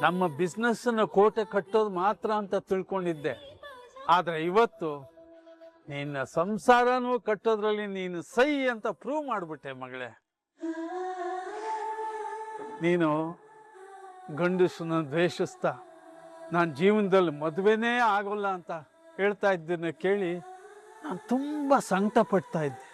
ನಮ್ಮ ಬಿಸ್ನೆಸ್ಸನ್ನು ಕೋಟೆ ಕಟ್ಟೋದು ಮಾತ್ರ ಅಂತ ತಿಳ್ಕೊಂಡಿದ್ದೆ. ಆದ್ರೆ ಇವತ್ತು ನಿನ್ನ ಸಂಸಾರನೂ ಕಟ್ಟೋದ್ರಲ್ಲಿ ನೀನು ಸೈ ಅಂತ ಪ್ರೂವ್ ಮಾಡ್ಬಿಟ್ಟೆ ಮಗಳೇ. ನೀನು ಗಂಡಸನ್ನ ದ್ವೇಷಿಸ್ತಾ ನಾನು ಜೀವನದಲ್ಲಿ ಮದುವೆನೇ ಆಗೋಲ್ಲ ಅಂತ ಹೇಳ್ತಾ ಇದ್ದನ್ನ ಕೇಳಿ ನಾನು ತುಂಬ ಸಂಕಟ ಪಡ್ತಾ ಇದ್ದೆ.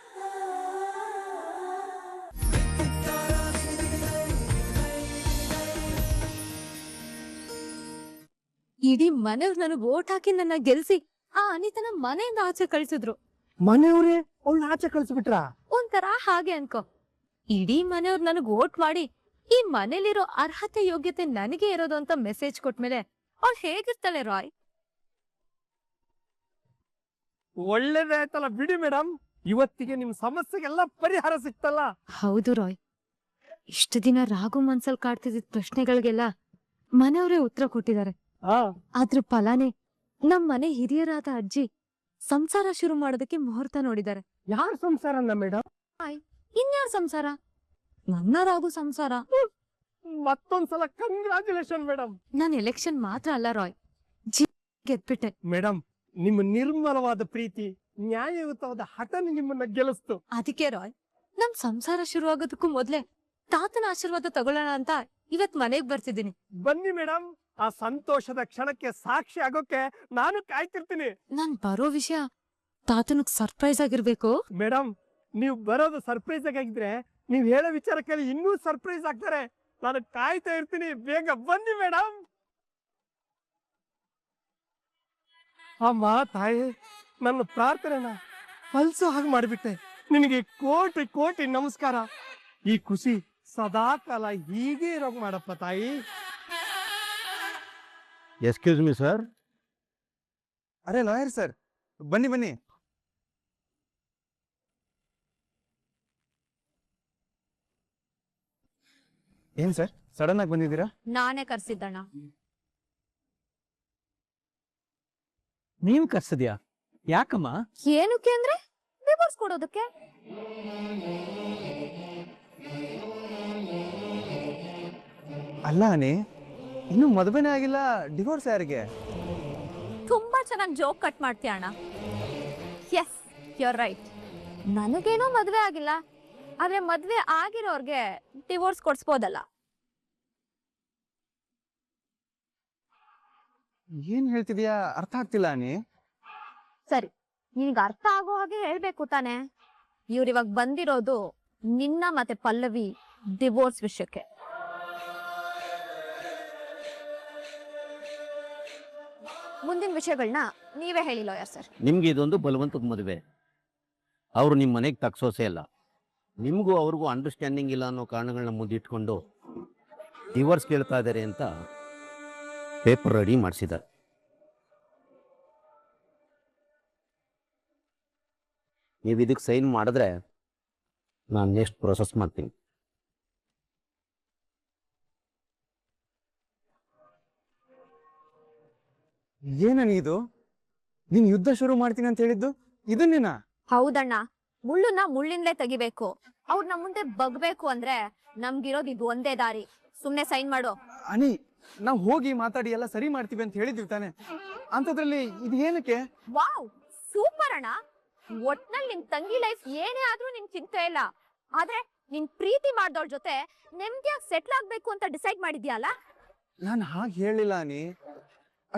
ಇಡೀ ಮನೆಯವ್ರು ನನಗ್ ಓಟ್ ಹಾಕಿ ನನ್ನ ಗೆಲ್ಸಿ ಆ ಅನಿತನ ಮನೆಯಿಂದ ಆಚೆ ಕಳ್ಸಿದ್ರು. ಮನೆಯವ್ರೆ ಅವಳನ್ನ ಆಚೆ ಕಳ್ಸಿಬಿಟ್ರ? ಒಂಥರ ಹಾಗೆ ಅನ್ಕೋ. ಇಡೀ ಮನೆಯವ್ರು ನನಗ್ ಓಟ್ ಮಾಡಿ ಈ ಮನೇಲಿರೋ ಅರ್ಹತೆ ಯೋಗ್ಯತೆ ನನಗೆ ಇರೋದು ಅಂತ ಮೆಸೇಜ್ ಕೊಟ್ಮೇಲೆ ಅವಳು ಹೇಗಿರ್ತಾಳೆ ರಾಯ್? ಒಳ್ಳೇದಾಯ್ತಲ್ಲ ಬಿಡಿ ಮೇಡಮ್, ಇವತ್ತಿಗೆ ನಿಮ್ ಸಮಸ್ಯೆಗೆಲ್ಲ ಪರಿಹಾರ ಸಿಕ್ತಲ್ಲ. ಹೌದು ರಾಯ್, ಇಷ್ಟು ದಿನ ರಾಘು ಮನ್ಸಲ್ ಕಾಡ್ತಿದ್ದ ಪ್ರಶ್ನೆಗಳಿಗೆಲ್ಲ ಮನೆಯವರೇ ಉತ್ತರ ಕೊಟ್ಟಿದ್ದಾರೆ. ಅದ್ರ ಫಲಾನೇ ನಮ್ ಮನೆ ಹಿರಿಯರಾದ ಅಜ್ಜಿ ಸಂಸಾರ ಶುರು ಮಾಡೋದಕ್ಕೆ ಮುಹೂರ್ತ ನೋಡಿದ್ದಾರೆ. ಯಾರ ಸಂಸಾರನ ಮೇಡಮ್? ಇನ್ಯಾರ ಸಂಸಾರ? ನನ್ನ ರಾಘು ಸಂಸಾರ. ಮತ್ತೊಂದ್ಸಲ ಕಂಗ್ರಾಚುಲೇಷನ್ ಮೇಡಮ್. ನಾನ್ ಎಲೆಕ್ಷನ್ ಮಾತ್ರ ಅಲ್ಲ ರಾಯ್, ಗೆದ್ಬಿಟ್ಟೆ. ಮೇಡಮ್, ನಿಮ್ಮ ನಿರ್ಮಲವಾದ ಪ್ರೀತಿ, ನ್ಯಾಯಯುತವಾದ ಹಠ ನಿಮ್ಮನ್ನ ಗೆಲ್ಲಿಸ್ತು. ಅದಕ್ಕೆ ರಾಯ್, ನಮ್ ಸಂಸಾರ ಶುರು ಆಗೋದಕ್ಕೂ ಮೊದ್ಲೇ ತಾತನ ಆಶೀರ್ವಾದ ತಗೊಳ್ಳೋಣ ಅಂತ ಇವತ್ ಮನೆಗ್ ಬರ್ತಿದ್ದೀನಿ. ಬನ್ನಿ ಮೇಡಮ್, ಆ ಸಂತೋಷದ ಕ್ಷಣಕ್ಕೆ ಸಾಕ್ಷಿ ಆಗೋಕೆ ನಾನು ಕಾಯ್ತಿರ್ತೀನಿ. ನಾನ್ ಬರೋ ವಿಷಯ ತಾತನಿಗ್ ಸರ್ಪ್ರೈಸ್ ಆಗಿರ್ಬೇಕು. ಮೇಡಮ್, ನೀವು ಬರೋದು ಸರ್ಪ್ರೈಸ್ ಆಗಿದ್ರೆ ನೀವ್ ಹೇಳೋ ವಿಚಾರ ಕೇಳಿ ಇನ್ನೂ ಸರ್ಪ್ರೈಸ್ ಆಗ್ತಾರೆ. ನಾನು ಕಾಯ್ತಾ ಇರ್ತೀನಿ, ಬೇಗ ಬನ್ನಿ ಮೇಡಮ್. ಅಮ್ಮ ತಾಯಿ, ನನ್ನ ಪ್ರಾರ್ಥನೆನ ಫಲಿಸೋ ಹಾಗೆ ಮಾಡಿಬಿಟ್ಟೆ. ನಿನಗೆ ಕೋಟಿ ಕೋಟಿ ನಮಸ್ಕಾರ. ಈ ಖುಷಿ ಸದಾ ಕಾಲ ಹೀಗೆ ಇರೋಗ್ ಮಾಡಪ್ಪ ತಾಯಿ. Excuse me sir. ಅರೆ ಲಾಯರ್ ಸರ್, ಬನ್ನಿ ಬನ್ನಿ. ಏನ್ ಸರ್ ಸಡನ್ ಆಗಿ ಬಂದಿದ್ದೀರಾ? ನಾನೇ ಕರ್ಸಿದ್ದಣ್ಣ. ನೀವ್ ಕರ್ಸದ್ಯಾ? ಯಾಕಮ್ಮ? ಏನಕ್ಕೆ ಅಂದ್ರೆ ಡಿವೋರ್ಸ್ ಕೊಡೋದಕ್ಕೆ. ಅಲ್ಲ ಅನಿ, ಇನ್ನು ಮದುವೆನೇ ಆಗಿಲ್ಲ, ಡಿವೋರ್ಸ್ ಯಾರಿಗೆ? ತುಂಬಾ ಚೆನ್ನಾಗಿ ಜೋಕ್ ಕಟ್ ಮಾಡ್ತೀಯ ಅಣ್ಣ. Yes, you're right. ನನಗೇನೋ ಮದ್ವೆ ಆಗಿಲ್ಲ, ಆದ್ರೆ ಮದ್ವೆ ಆಗಿರೋರ್ಗೆ ಡಿವೋರ್ಸ್ ಕೊಡ್ಸ್ಬೋದಲ್ಲ. ಏನ್ ಹೇಳ್ತಿದ್ಯಾ? ಅರ್ಥ ಆಗ್ತಿಲ್ಲ ಅನಿ. ಸರಿ, ನಿನ್ಗೆ ಅರ್ಥ ಆಗೋ ಹಾಗೆ ಹೇಳ್ಬೇಕು ತಾನೆ. ಇವ್ರಿವಾಗ ಬಂದಿರೋದು ನಿನ್ನ ಮತ್ತೆ ಪಲ್ಲವಿ ಡಿವೋರ್ಸ್ ವಿಷಯಕ್ಕೆ. ಮುಂದಿನ ವಿಷಯಗಳನ್ನ ನೀವೇ ಹೇಳಿ ಲಾಯರ್ ಸರ್. ನಿಮ್ಗೆ ಇದೊಂದು ಬಲವಂತದ ಮದುವೆ. ಅವರು ನಿಮ್ಮ ಮನೆಗೆ ತಗ್ಸೋಸೆ ಅಲ್ಲ. ನಿಮಗೂ ಅವ್ರಿಗೂ ಅಂಡರ್ಸ್ಟ್ಯಾಂಡಿಂಗ್ ಇಲ್ಲ ಅನ್ನೋ ಕಾರಣಗಳನ್ನ ಮುಂದಿಟ್ಕೊಂಡು ಡಿವೋರ್ಸ್ ಕೇಳ್ತಾ ಇದ್ದಾರೆ ಅಂತ ಪೇಪರ್ ರೆಡಿ ಮಾಡಿಸಿದ್ದಾರೆ. ನೀವು ಇದಕ್ಕೆ ಸೈನ್ ಮಾಡಿದ್ರೆ ನಾನು ನೆಕ್ಸ್ಟ್ ಪ್ರೊಸೆಸ್ ಮಾಡ್ತೀನಿ. ಏನನಿ ಇದು? ನೀನ್ ಯುದ್ಧ ಶುರು ಮಾಡ್ತೀನಿ ಅಂತ ಹೇಳಿದ್ದು ಇದನ್ನೇನಾ? ಹೌದಣ್ಣ, ಮುಳ್ಳುನ ಮುಳ್ಳಿಂದಲೇ ತೆಗಿಬೇಕು. ಅವ್ರು ನಮ್ ಮುಂದೆ ಬಗ್ಬೇಕು ಅಂದ್ರೆ ನಮ್ಗಿರೋದು ಇದು ಒಂದೇ ದಾರಿ. ಸುಮ್ನೆ ಸೈನ್ ಮಾಡು. ಅನಿ, ನಾವ್ ಹೋಗಿ ಮಾತಾಡಿ ಎಲ್ಲ ಸರಿ ಮಾಡ್ತೀವಿ ಅಂತ ಹೇಳಿದ್ವಿ ತಾನೆ. ಅಂತದ್ರಲ್ಲಿ ಇದು ಏನಕ್ಕೆ? ವಾವ್, ಸೂಪರ್ ಅಣ್ಣ. ಒಟ್ನಲ್ಲಿ ನಿನ್ ತಂಗಿ ಲೈಫ್ ಏನೇ ಆದ್ರೂ ನಿನ್ ಚಿಂತೆ ಇಲ್ಲ. ಆದ್ರೆ ನಿನ್ ಪ್ರೀತಿ ಮಾಡ್ದವ್ರ ಜೊತೆ ನೆಮ್ಮದಿಯಾಗಿ ಸೆಟ್ಲ್ ಆಗ್ಬೇಕು ಅಂತ ಡಿಸೈಡ್ ಮಾಡಿದ್ಯಲ್ಲ. ನಾನು ಹಾಗೆ ಹೇಳಿಲ್ಲ ಅನಿ.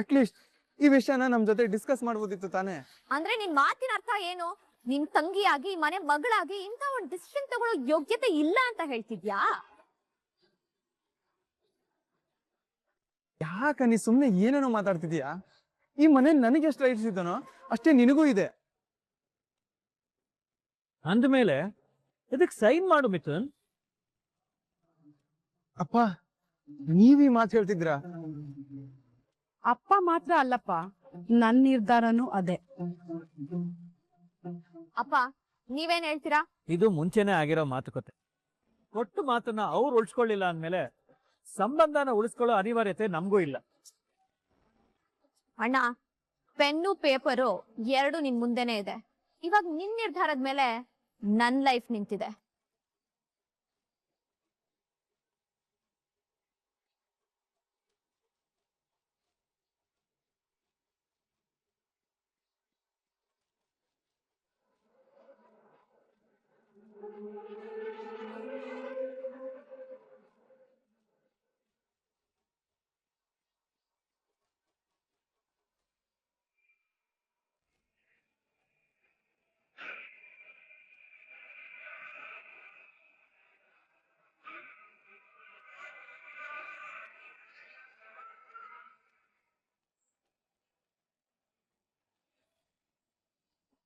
ಅಟ್ಲೀಸ್ಟ್ ಈ ವಿಷಯನ ನಮ್ ಜೊತೆ ಡಿಸ್ಕಸ್ ಮಾಡ್ಬೋದಿತ್ತು ತಾನೆ. ಅಂದ್ರೆ ನಿನ್ ಮಾತಿನ ಅರ್ಥ ಏನು? ನಿನ್ ತಂಗಿಯಾಗಿ ಮನೆ ಮಗಳಾಗಿ ಇಂಥ ಒಂದು ಡಿಸಿಷನ್ ತಗೊಳ್ಳೋ ಯೋಗ್ಯತೆ ಇಲ್ಲ ಅಂತ ಹೇಳ್ತಿದ್ಯಾ? ಯಾಕನಿ ಸುಮ್ನೆ ಏನೇನೋ ಮಾತಾಡ್ತಿದ್ಯಾ? ಈ ಮನೆ ನನಗೆ ಎಷ್ಟು ರೈಟ್ಸ್ ಇದ್ದಾನೋ ಅಷ್ಟೇ ನಿನಗೂ ಇದೆ. ಅಂದ್ಮೇಲೆ ಇದಕ್ಕೆ ಸೈನ್ ಮಾಡು ಮಿಥುನ್. ಅಪ್ಪ, ನೀವ್ ಈ ಮಾತು ಹೇಳ್ತಿದ್ರಾ? ಅಪ್ಪ ಮಾತ್ರ ಅಲ್ಲಪ್ಪ, ನನ್ನ ನಿರ್ಧಾರನೂ ಅದೇ. ಅಪ್ಪ, ನೀವೇನ್ ಹೇಳ್ತೀರಾ? ಇದು ಮುಂಚೆನೆ ಆಗಿರೋ ಮಾತುಕತೆ. ಕೊಟ್ಟು ಮಾತನ್ನ ಅವ್ರು ಉಳಿಸ್ಕೊಳ್ಳಿಲ್ಲ ಅಂದ್ಮೇಲೆ ಸಂಬಂಧನ ಉಳಿಸ್ಕೊಳ್ಳೋ ಅನಿವಾರ್ಯತೆ ನಮಗೂ ಇಲ್ಲ. ಅಣ್ಣ, ಪೆನ್ನು ಪೇಪರು ಎರಡು ನಿನ್ ಮುಂದೆನೆ ಇದೆ. ಇವಾಗ ನಿನ್ ನಿರ್ಧಾರದ ಮೇಲೆ ನನ್ ಲೈಫ್ ನಿಂತಿದೆ.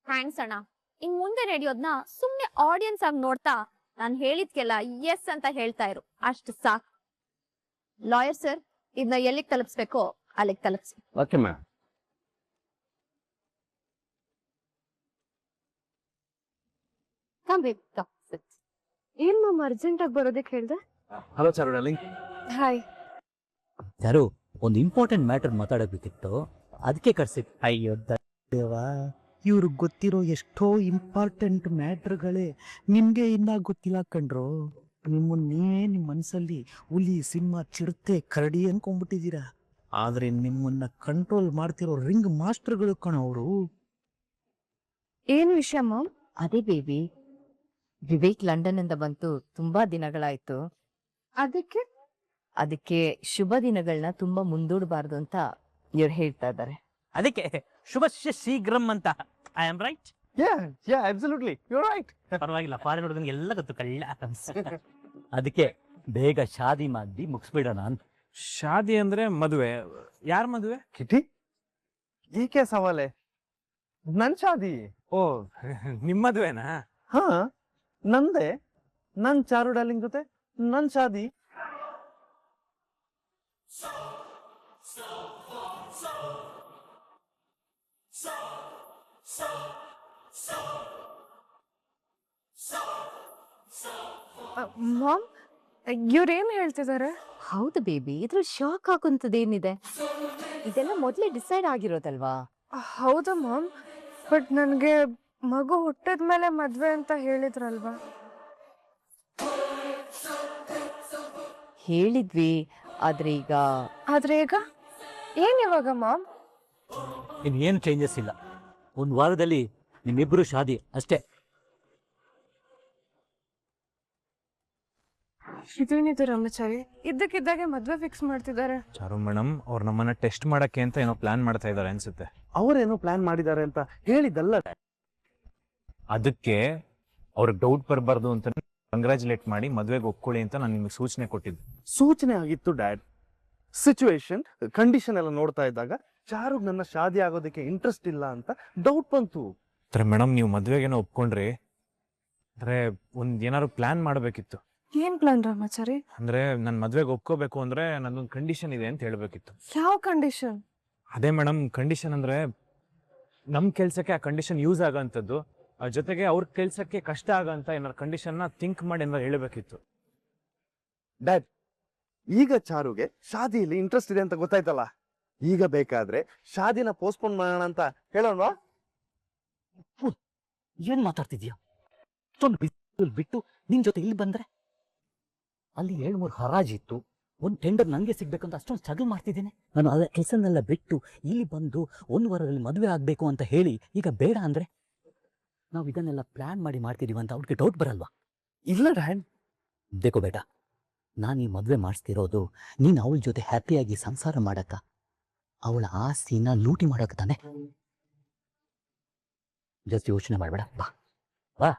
ಥ್ಯಾಂಕ್ಸ್ ಅಣ್ಣ. ಇನ್ ಮುಂದೆ ನಡೆಯೋದ್ನ ಸುಮ್ನೆ ಆಡಿಯನ್ಸ್ ಆಗಿ ನೋಡ್ತಾ ನಾನ್ ಹೇಳಿದ್ಕೆಲ್ಲ ಎಸ್ ಅಂತ ಹೇಳ್ತಾ ಇರು, ಅಷ್ಟು ಸಾಕು. ಲಾಯರ್ ಸರ್, ಇದನ್ನ ಎಲ್ಲಿಗೆ ತಲುಪಿಸ್ಬೇಕೋ ಅಲ್ಲಿಗೆ ತಲುಪಿಸಿ. Okay ma'am. ಏನ್ ಮ್ಯಾಮ್ ಅರ್ಜೆಂಟ್ ಆಗಿ ಬರೋದಕ್ಕೆ ಹೇಳ್ದೆ? ಹಲೋ ಚಾರು ಡಾರ್ಲಿಂಗ್. ಹಾಯ್. ಯಾರು ಒಂದು ಇಂಪಾರ್ಟೆಂಟ್ ಮ್ಯಾಟರ್ ಮಾತಾಡಬೇಕಿತ್ತು, ಅದಕ್ಕೆ ಕರ್ಸಿದ್. ಅಯ್ಯೋ ದೇವಾ, ಇವ್ರಿಗೆ ಗೊತ್ತಿರೋ ಎಷ್ಟೋ ಇಂಪಾರ್ಟೆಂಟ್ ಮ್ಯಾಟ್ರ್ಗಳೇ ನಿಮ್ಗೆ ಇನ್ನ ಗೊತ್ತಿಲ್ಲ ಕಣ್ರು. ನಿಮ್ಮನ್ನೇ ನಿಮ್ಮ ಮನಸ್ಸಲ್ಲಿ ಹುಲಿ, ಸಿಂಹ, ಚಿರತೆ, ಕರಡಿ ಅನ್ಕೊಂಡ್ಬಿಟ್ಟಿದ್ದೀರಾ. ಆದ್ರೆ ನಿಮ್ಮನ್ನ ಕಂಟ್ರೋಲ್ ಮಾಡ್ತಿರೋ ರಿಂಗ್ ಮಾಸ್ಟರ್ಗಳು ಕಣವರು. ಏನ್ ವಿಷಯ ಮ್ಯಾಮ್? ಅದೇ ಬೇಬಿ, ವಿವೇಕ್ ಲಂಡನ್ ಇಂದ ಬಂತು ತುಂಬಾ ದಿನಗಳಾಯ್ತು. ಅದಕ್ಕೆ ಶುಭ ದಿನಗಳನ್ನ ತುಂಬಾ ಮುಂದೂಡಬಾರ್ದು ಅಂತ ಇವ್ರು ಹೇಳ್ತಾ ಇದ್ದಾರೆ. ಅದಕ್ಕೆ ಶುಭಶ್ಯ ಶೀಘ್ರಂ ಅಂತ. I am right? Absolutely you are right. ಪರವಾಗಿಲ್ಲ, ಫಾರಿನ್ ಹುಡುಗನಿಗೆ ಎಲ್ಲ ಗೊತ್ತು ಕಳ್ಳ. ಅದಕ್ಕೆ ಬೇಗ ಶಾದಿ ಮಾಡಿ ಮುಗಿಸ್ಬಿಡೋಣ ಅಂತ. ಶಾದಿ ಅಂದ್ರೆ ಮದುವೆ. ಯಾರ ಮದುವೆ? ಕಿಟಿ ಏಕೆ ಸವಾಲೆ? ನನ್ ಶಾದಿ. ಓ, ನಿಮ್ ಮದುವೆನಾ? ಹಾ, ನಂದೇ. ನನ್ ಚಾರು ಡಾರ್ಲಿಂಗ್ ಜೊತೆ ನನ್ ಶಾದಿ. ಮಾಮ್, ಇವ್ರೇನ್ ಹೇಳ್ತಿದ್ದಾರೆ? ಹೌದು ಬೇಬಿ, ಇದ್ರಲ್ಲಿ ಶಾಕ್ ಆಗುವಂತದ್ದೇನಿದೆ? ಇದೆಲ್ಲ ಮೊದ್ಲೇ ಡಿಸೈಡ್ ಆಗಿರೋದಲ್ವಾ? ಹೌದಾ ಮಾಮ್, ಬಟ್ ನನ್ಗೆ ಮಗು ಹುಟ್ಟಿದ್ಮೇಲೆ ಮದ್ವೆ ಅಂತ ಹೇಳಿದ್ರಲ್ವಾ? ಹೇಳಿದ್ವಿ, ಆದ್ರೆ ಈಗ ಏನ್ ಇವಾಗ ಮಾಮ್? ಇನ್ನೇನು ಚೇಂಜಸ್ ಇಲ್ಲ. ಒಂದು ವಾರದಲ್ಲಿ ನಿಮ್ಮಿಬ್ರು ಶಾದಿ ಅಷ್ಟೇ. ಇದೇನಿದು ರಾಮಾಚಾರಿ, ಇದ್ದಕ್ಕಿದ್ದಾಗೆ ಮದ್ವೆ ಫಿಕ್ಸ್ ಮಾಡ್ತಿದ್ದಾರೆ. ಚಾರು ಮೇಡಮ್ ಅವ್ರು ನಮ್ಮನ್ನ ಟೆಸ್ಟ್ ಮಾಡಕ್ಕೆ ಅಂತ ಏನೋ ಪ್ಲಾನ್ ಮಾಡ್ತಾ ಇದಾರೆ ಅನ್ಸುತ್ತೆ. ಅವರೇನೋ ಪ್ಲಾನ್ ಮಾಡಿದ್ದಾರೆ ಅಂತ ಹೇಳಿದಲ್ಲ. ಅದಕ್ಕೆ ಅವ್ರಿಗೆ ಡೌಟ್ ಬರಬಾರ್ದು ಅಂತ ಕಂಗ್ರಾಚುಲೇಟ್ ಮಾಡಿ ಮದ್ವೆಗೆ ಒಪ್ಕೊಳ್ಳಿ ಅಂತ ನಾನು ನಿಮಗೆ ಸೂಚನೆ ಕೊಟ್ಟಿದ್ದೆ. ಸೂಚನೆ ಆಗಿತ್ತು ಡ್ಯಾಡ್. ಸಿಚುವೇಶನ್, ಕಂಡೀಷನ್ ಎಲ್ಲ ನೋಡ್ತಾ ಇದ್ದಾಗ ಚಾರುಗ್ ನನ್ನ ಶಾದಿ ಆಗೋದಕ್ಕೆ ಇಂಟ್ರೆಸ್ಟ್ ಇಲ್ಲ ಅಂತ ಡೌಟ್ ಬಂತು. ಮೇಡಮ್ ನೀವು ಮದ್ವೆಗೇನೋ ಒಪ್ಕೊಂಡ್ರಿ ಅಂದ್ರೆ ಏನಾದ್ರು ಪ್ಲಾನ್ ಮಾಡಬೇಕಿತ್ತು. ಏನ್ ಪ್ಲಾನ್ ರಾಮಾಚಾರಿ? ಅಂದ್ರೆ ನನ್ನ ಮದ್ವೆಗೆ ಒಪ್ಕೋಬೇಕು ಅಂದ್ರೆ ನನ್ನೊಂದು ಕಂಡೀಷನ್ ಇದೆ ಅಂತ ಹೇಳ್ಬೇಕಿತ್ತು. ಯಾವ ಕಂಡೀಷನ್? ಅದೇ ಮೇಡಮ್, ಕಂಡೀಷನ್ ಅಂದ್ರೆ ನಮ್ ಕೆಲ್ಸಕ್ಕೆ ಆ ಕಂಡೀಷನ್ ಯೂಸ್ ಆಗೋಂಥದ್ದು, ಜೊತೆಗೆ ಅವ್ರ ಕೆಲ್ಸಕ್ಕೆ ಕಷ್ಟ ಆಗಂತ ಏನಾರು ಕಂಡೀಷನ್ನ ಥಿಂಕ್ ಮಾಡಿ ಏನಾರು ಹೇಳಬೇಕಿತ್ತು. ಡ್ಯಾಡ್, ಈಗ ಚಾರುಗೆ ಶಾದಿಯಲ್ಲಿ ಇಂಟ್ರೆಸ್ಟ್ ಇದೆ ಅಂತ ಗೊತ್ತಾಯ್ತಲ್ಲ, ಈಗ ಬೇಕಾದ್ರೆ ಶಾದಿನ ಪೋಸ್ಟ್ಪೋನ್ ಮಾಡೋಣ ಅಂತ ಹೇಳೋಣ. ಏನ್ ಮಾತಾಡ್ತಿದ್ಯಾ? ಬಿಟ್ಟು ನಿನ್ ಜೊತೆ ಇಲ್ಲಿ ಬಂದ್ರೆ ಅಲ್ಲಿ 7-3 ಹರಾಜಿತ್ತು, ಒಂದು ಟೆಂಡರ್ ನನಗೆ ಸಿಗ್ಬೇಕಂತ ಅಷ್ಟೊಂದು ಸ್ಟ್ರಗಲ್ ಮಾಡ್ತಿದ್ದೇನೆ ನಾನು. ಅದ ಕೆಲಸನೆಲ್ಲ ಬಿಟ್ಟು ಇಲ್ಲಿ ಬಂದು 1 ವಾರದಲ್ಲಿ ಮದುವೆ ಆಗ್ಬೇಕು ಅಂತ ಹೇಳಿ ಈಗ ಬೇಡ ಅಂದ್ರೆ ನಾವು ಇದನ್ನೆಲ್ಲ ಪ್ಲಾನ್ ಮಾಡಿ ಮಾಡ್ತಿದೀವಿ ಅಂತ ಅವ್ರಿಗೆ ಡೌಟ್ ಬರಲ್ವಾ? ಇಲ್ಲ ಡ್ಯಾಡ್. ಬೇಕೋ ಬೇಡ, ನಾನು ಈ ಮದುವೆ ಮಾಡಿಸ್ತಿರೋದು ನೀನು ಅವಳ ಜೊತೆ ಹ್ಯಾಪಿಯಾಗಿ ಸಂಸಾರ ಮಾಡಕ್ಕ, ಅವಳ ಆಸ್ತಿನ ಲೂಟಿ ಮಾಡಕ್ಕೆ ತಾನೆ. ಜಸ್ಟ್ ಯೋಚನೆ ಮಾಡಬೇಡ, ಬಾ ಬಾ.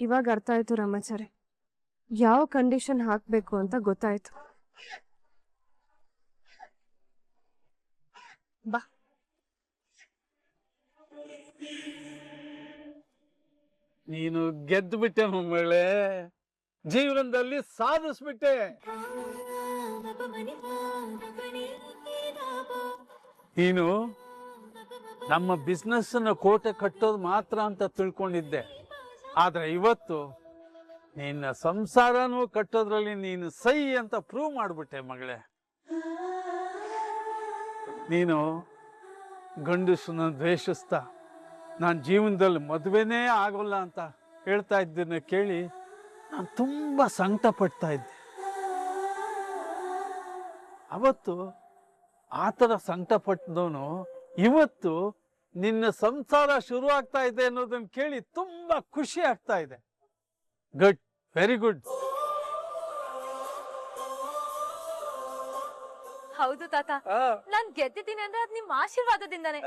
ಇವಾಗ ಅರ್ಥ ಆಯ್ತು ರಾಮಾಚಾರಿ, ಯಾವ ಕಂಡೀಷನ್ ಹಾಕ್ಬೇಕು ಅಂತ ಗೊತ್ತಾಯ್ತು. ಬಾ. ನೀನು ಗೆದ್ದು ಬಿಟ್ಟೆ ಮಮ್ಮಳೆ, ಜೀವನದಲ್ಲಿ ಸಾಧಿಸ್ಬಿಟ್ಟೆ. ನೀನು ನಮ್ಮ ಬಿಸ್ನೆಸ್ ಅನ್ನ ಕೋಟೆ ಕಟ್ಟೋದು ಮಾತ್ರ ಅಂತ ತಿಳ್ಕೊಂಡಿದ್ದೆ, ಆದ್ರೆ ಇವತ್ತು ನಿನ್ನ ಸಂಸಾರನೂ ಕಟ್ಟೋದ್ರಲ್ಲಿ ನೀನು ಸೈ ಅಂತ ಪ್ರೂವ್ ಮಾಡ್ಬಿಟ್ಟೆ ಮಗಳೇ. ನೀನು ಗಂಡಸನ್ನ ದ್ವೇಷಿಸ್ತಾ ನಾನು ಜೀವನದಲ್ಲಿ ಮದುವೆನೇ ಆಗೋಲ್ಲ ಅಂತ ಹೇಳ್ತಾ ಇದ್ದನ್ನ ಕೇಳಿ ನಾನು ತುಂಬ ಸಂಕಟ ಪಡ್ತಾ ಇದ್ದೆ. ಅವತ್ತು ಆ ಥರ ಸಂಕಟ ಪಟ್ಟದವನು ಇವತ್ತು ನಿನ್ನ ಸಂಸಾರ ಶುರು ಆಗ್ತಾ ಇದೆ ಅನ್ನೋದನ್ನ ಕೇಳಿ ತುಂಬಾ ಖುಷಿ ಆಗ್ತಾ ಇದೆ. Good, very good. ಹೌದು ತಾತ, ನಾನ್ ಗೆದ್ದಿದ್ದೀನಿ ಅಂದ್ರೆ ಅದ್ ನಿಮ್ ಆಶೀರ್ವಾದದಿಂದಾನೆ.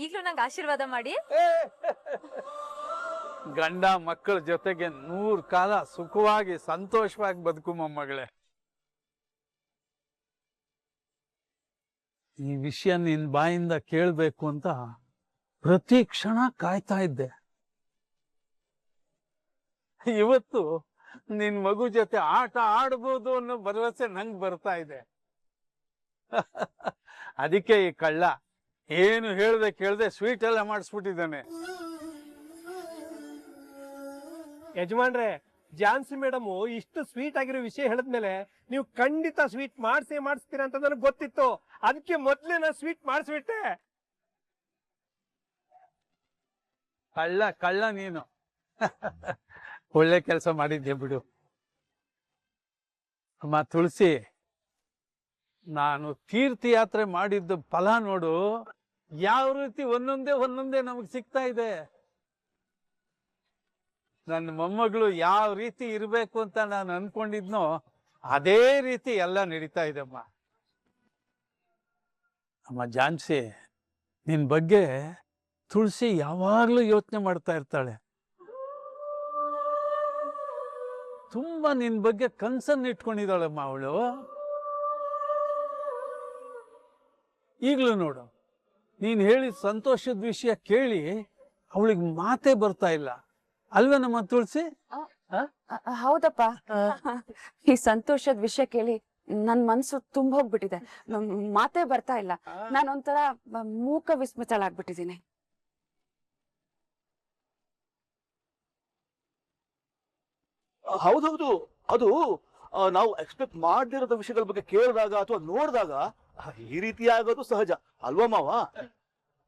ಈಗ್ಲೂ ನಂಗೆ ಆಶೀರ್ವಾದ ಮಾಡಿ. ಗಂಡ ಮಕ್ಕಳ ಜೊತೆಗೆ 100 ಕಾಲ ಸುಖವಾಗಿ ಸಂತೋಷವಾಗಿ ಬದುಕು ಮೊಮ್ಮಗಳೇ. ಈ ವಿಷಯ ನಿನ್ ಬಾಯಿಂದ ಕೇಳ್ಬೇಕು ಅಂತ ಪ್ರತಿ ಕ್ಷಣ ಕಾಯ್ತಾ ಇದ್ದೆ. ಇವತ್ತು ನಿನ್ ಮಗು ಜೊತೆ ಆಟ ಆಡ್ಬೋದು ಅನ್ನೋ ಭರವಸೆ ನಂಗೆ ಬರ್ತಾ ಇದೆ. ಅದಕ್ಕೆ ಈ ಕಳ್ಳ ಏನು ಹೇಳ್ದೆ ಕೇಳ್ದೆ ಸ್ವೀಟ್ ಎಲ್ಲ ಮಾಡಿಸ್ಬಿಟ್ಟಿದ್ದಾನೆ. ಯಜಮಾನ್ರೆ, ಜಾನ್ಸಿ ಮೇಡಮ್ ಇಷ್ಟು ಸ್ವೀಟ್ ಆಗಿರೋ ವಿಷಯ ಹೇಳಿದ್ಮೇಲೆ ನೀವು ಖಂಡಿತ ಸ್ವೀಟ್ ಮಾಡಿಸ್ತೀರಾ ಅಂತ ನನಗೆ ಗೊತ್ತಿತ್ತು. ಅದಕ್ಕೆ ಮೊದ್ಲೇ ನಾನು ಸ್ವೀಟ್ ಮಾಡಿಸ್ಬಿಟ್ಟೆ. ಕಳ್ಳ ನೀನು. ಒಳ್ಳೆ ಕೆಲಸ ಮಾಡಿದ್ದೆ ಬಿಡು. ಅಮ್ಮ ತುಳಸಿ, ನಾನು ತೀರ್ಥಯಾತ್ರೆ ಮಾಡಿದ್ದ ಫಲ ನೋಡು, ಯಾವ ರೀತಿ ಒಂದೊಂದೇ ನಮಗ್ ಸಿಗ್ತಾ ಇದೆ. ನನ್ನ ಮೊಮ್ಮಗಳು ಯಾವ ರೀತಿ ಇರಬೇಕು ಅಂತ ನಾನು ಅನ್ಕೊಂಡಿದ್ನೋ ಅದೇ ರೀತಿ ಎಲ್ಲ ನಡೀತಾ ಇದೆಮ್ಮ. ಅಮ್ಮ ಜಾನ್ಸಿ, ನಿನ್ ಬಗ್ಗೆ ತುಳಸಿ ಯಾವಾಗ್ಲೂ ಯೋಚನೆ ಮಾಡ್ತಾ ಇರ್ತಾಳೆ. ತುಂಬಾ ನಿನ್ ಬಗ್ಗೆ ಕನ್ಸನ್ನ ಇಟ್ಕೊಂಡಿದ್ದಾಳಮ್ಮ ಅವಳು. ಈಗ್ಲೂ ನೋಡು, ನೀನ್ ಹೇಳಿದ ಸಂತೋಷದ ವಿಷಯ ಕೇಳಿ ಅವಳಿಗೆ ಮಾತೇ ಬರ್ತಾ ಇಲ್ಲ ಅಲ್ವೇ ನಮ್ಮ ತುಳಸಿ? ಹೌದಪ್ಪ, ಈ ಸಂತೋಷದ ವಿಷಯ ಕೇಳಿ ನನ್ ಮನ್ಸು ತುಂಬ ಹೋಗ್ಬಿಟ್ಟಿದೆ. ಮಾತೇ ಬರ್ತಾ ಇಲ್ಲ. ನಾನೊಂಥರ ಮೂಕ ವಿಸ್ಮಿತಳಾಗ್ಬಿಟ್ಟಿದ್ದೀನಿ. ಹೌದೌದು, ಅದು ನಾವು ಎಕ್ಸ್ಪೆಕ್ಟ್ ಮಾಡದಿರೋದ ವಿಷಯಗಳ ಬಗ್ಗೆ ಕೇಳಿದಾಗ ಅಥವಾ ನೋಡಿದಾಗ ಈ ರೀತಿ ಆಗೋದು ಸಹಜ ಅಲ್ವಾ ಮಾವ?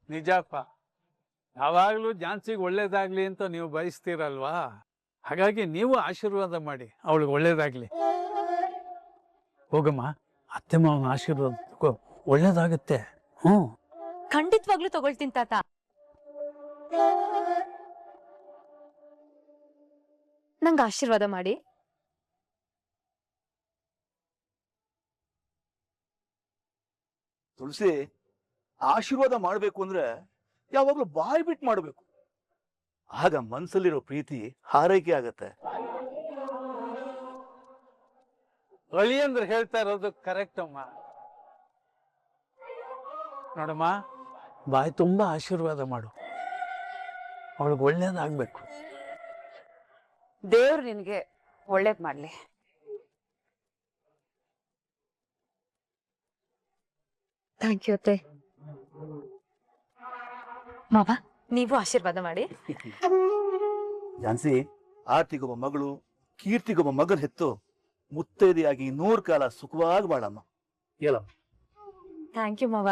ನಿಜಪ್ಪ, ಯಾವಾಗ್ಲೂ ಜಾನ್ಸಿಗೆ ಒಳ್ಳೇದಾಗ್ಲಿ ಅಂತ ನೀವು ಬಯಸ್ತೀರಲ್ವಾ, ಹಾಗಾಗಿ ನೀವು ಆಶೀರ್ವಾದ ಮಾಡಿ ಅವಳಿಗೆ ಒಳ್ಳೇದಾಗ್ಲಿ. ಹೋಗಮ್ಮ, ಅತ್ತೆ ಮಾವನ ಆಶೀರ್ವಾದ ತಗೋ, ಒಳ್ಳೇದಾಗತ್ತೆ. ಖಂಡಿತವಾಗ್ಲೂ ತಗೊಳ್ತೀನಿ ತಾತ. ನಂಗೆ ಆಶೀರ್ವಾದ ಮಾಡಿ. ತುಳಸಿ, ಆಶೀರ್ವಾದ ಮಾಡ್ಬೇಕು ಅಂದ್ರೆ ಯಾವಾಗ್ಲೂ ಬಾಯಿ ಬಿಟ್ಟು ಮಾಡ್ಬೇಕು. ಆಗ ಮನ್ಸಲ್ಲಿರೋ ಪ್ರೀತಿ ಹಾರೈಕೆ ಆಗತ್ತೆ. ಅಳಿಯಂದ್ರೆ ಹೇಳ್ತಾ ಇರೋದು ಕರೆಕ್ಟ್ ಅಮ್ಮ. ನೋಡಮ್ಮ, ಬಾಯಿ ತುಂಬಾ ಆಶೀರ್ವಾದ ಮಾಡು, ಅವಳಿಗೆ ಒಳ್ಳೇದಾಗ್ಬೇಕು. ದೇವ್ರು ನಿನ್ಗೆ ಒಳ್ಳೇದ್ ಮಾಡ್ಲಿ. ಥ್ಯಾಂಕ್ ಯು ಅತ್ತೆ. ಮಾವ, ನೀವು ಆಶೀರ್ವಾದ ಮಾಡಿ. ಜಾನ್ಸಿ, ಆರ್ತಿಗೊಬ್ಬ ಮಗಳು, ಕೀರ್ತಿಗೊಬ್ಬ ಮಗನ್ ಹೆತ್ತು ಮುತ್ತೈದೆಯಾಗಿ 100 ಕಾಲ ಸುಖವಾಗಿ ಬಾಳಮ್ಮ. ಹೇಳಮ್ಮ. ಥ್ಯಾಂಕ್ ಯು ಮಾವ.